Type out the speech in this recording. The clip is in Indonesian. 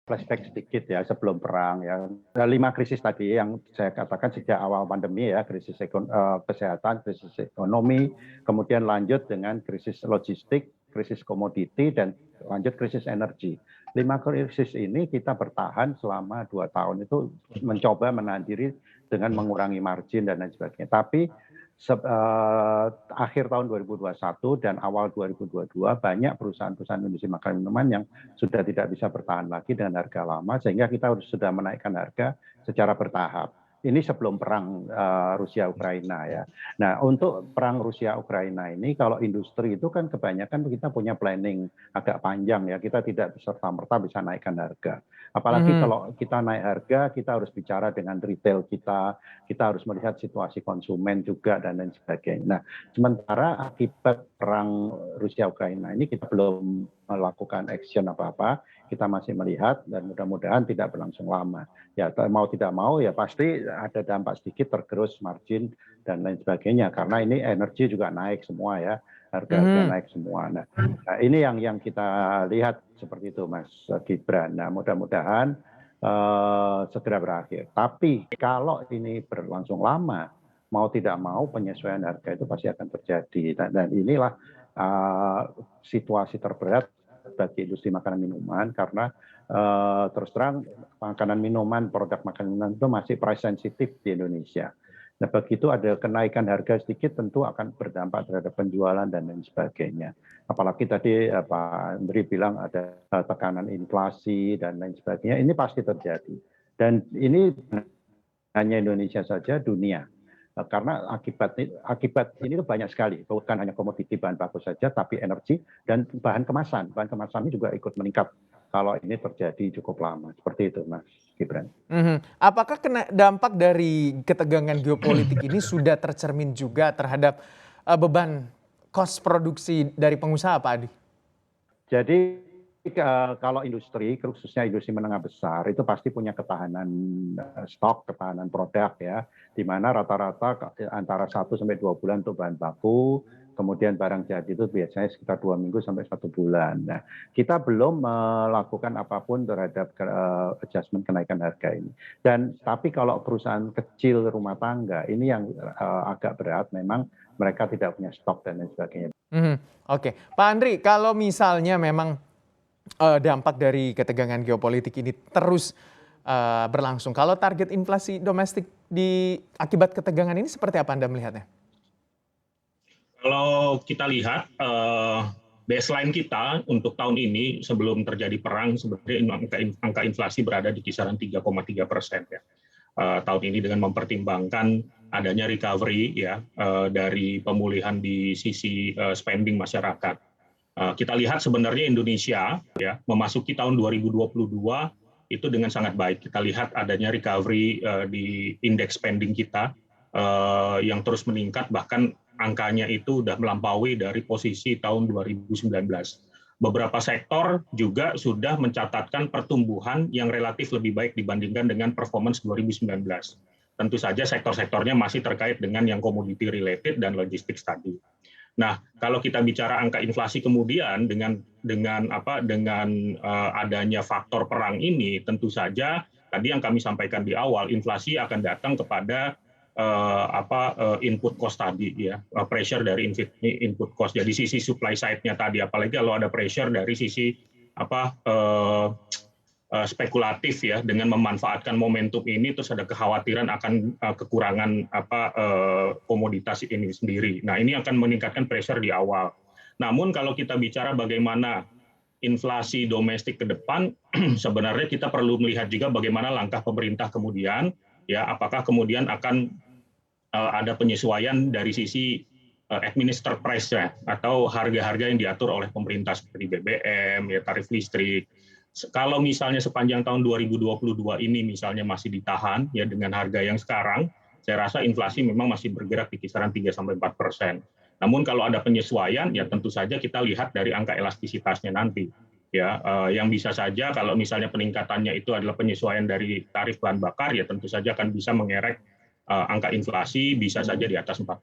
flashback sedikit ya sebelum perang ya. 5 krisis tadi yang saya katakan sejak awal pandemi ya, krisis kesehatan, krisis ekonomi, kemudian lanjut dengan krisis logistik, krisis komoditi, dan lanjut krisis energi. 5 krisis ini kita bertahan selama 2 tahun itu mencoba menahan diri dengan mengurangi margin dan lain sebagainya. Tapi akhir tahun 2021 dan awal 2022 banyak perusahaan-perusahaan industri makanan minuman yang sudah tidak bisa bertahan lagi dengan harga lama, sehingga kita sudah menaikkan harga secara bertahap. Ini sebelum perang Rusia-Ukraina ya. Nah, untuk perang Rusia-Ukraina ini kalau industri itu kan kebanyakan kita punya planning agak panjang ya. Kita tidak serta-merta bisa naikkan harga. Apalagi kalau kita naik harga, kita harus bicara dengan retail kita harus melihat situasi konsumen juga dan lain sebagainya. Nah, sementara akibat perang Rusia-Ukraina ini kita belum melakukan action apa-apa, kita masih melihat dan mudah-mudahan tidak berlangsung lama. Ya mau tidak mau ya pasti ada dampak sedikit tergerus margin dan lain sebagainya karena ini energi juga naik semua ya, harga-harga naik semua. Nah, ini yang kita lihat seperti itu Mas Gibran. Nah, mudah-mudahan segera berakhir. Tapi kalau ini berlangsung lama, mau tidak mau penyesuaian harga itu pasti akan terjadi. Dan inilah situasi terberat bagi industri makanan minuman karena terus terang makanan minuman, produk makanan minuman itu masih price sensitif di Indonesia. Nah, begitu ada kenaikan harga sedikit tentu akan berdampak terhadap penjualan dan lain sebagainya. Apalagi tadi Pak Andri bilang ada tekanan inflasi dan lain sebagainya, ini pasti terjadi. Dan ini hanya Indonesia saja, dunia. Karena akibat ini banyak sekali, bukan hanya komoditi bahan baku saja, tapi energi dan bahan kemasan. Bahan kemasan ini juga ikut meningkat kalau ini terjadi cukup lama. Seperti itu, Mas Gibran. Apakah dampak dari ketegangan geopolitik ini sudah tercermin juga terhadap beban kos produksi dari pengusaha, Pak Adi? Jadi kalau industri, khususnya industri menengah besar, itu pasti punya ketahanan stok, ketahanan produk ya, di mana rata-rata antara 1 sampai 2 bulan untuk bahan baku, kemudian barang jadi itu biasanya sekitar 2 minggu sampai 1 bulan. Nah, kita belum melakukan apapun terhadap adjustment kenaikan harga ini. Tapi kalau perusahaan kecil rumah tangga, ini yang agak berat, memang mereka tidak punya stok dan lain sebagainya. Oke, Pak Andri, kalau misalnya memang dampak dari ketegangan geopolitik ini terus berlangsung, kalau target inflasi domestik akibat ketegangan ini seperti apa Anda melihatnya? Kalau kita lihat baseline kita untuk tahun ini sebelum terjadi perang sebenarnya angka inflasi berada di kisaran 3,3% ya. Tahun ini dengan mempertimbangkan adanya recovery ya dari pemulihan di sisi spending masyarakat. Kita lihat sebenarnya Indonesia ya memasuki tahun 2022 itu dengan sangat baik. Kita lihat adanya recovery di indeks spending kita yang terus meningkat, bahkan angkanya itu sudah melampaui dari posisi tahun 2019. Beberapa sektor juga sudah mencatatkan pertumbuhan yang relatif lebih baik dibandingkan dengan performance 2019. Tentu saja sektor-sektornya masih terkait dengan yang commodity related dan logistics tadi. Nah, kalau kita bicara angka inflasi kemudian dengan adanya faktor perang ini, tentu saja tadi yang kami sampaikan di awal, inflasi akan datang kepada input cost tadi ya, pressure dari input cost. Jadi sisi supply side-nya tadi, apalagi kalau ada pressure dari sisi spekulatif ya, dengan memanfaatkan momentum ini terus ada kekhawatiran akan kekurangan komoditas ini sendiri. Nah, ini akan meningkatkan pressure di awal. Namun kalau kita bicara bagaimana inflasi domestik ke depan, sebenarnya kita perlu melihat juga bagaimana langkah pemerintah kemudian ya, apakah kemudian akan ada penyesuaian dari sisi administered price ya, atau harga-harga yang diatur oleh pemerintah seperti BBM ya, tarif listrik. Kalau misalnya sepanjang tahun 2022 ini misalnya masih ditahan ya dengan harga yang sekarang, saya rasa inflasi memang masih bergerak di kisaran 3-4%. Namun kalau ada penyesuaian ya tentu saja kita lihat dari angka elastisitasnya nanti. Ya, yang bisa saja kalau misalnya peningkatannya itu adalah penyesuaian dari tarif bahan bakar ya tentu saja akan bisa mengerek angka inflasi bisa saja di atas 4%.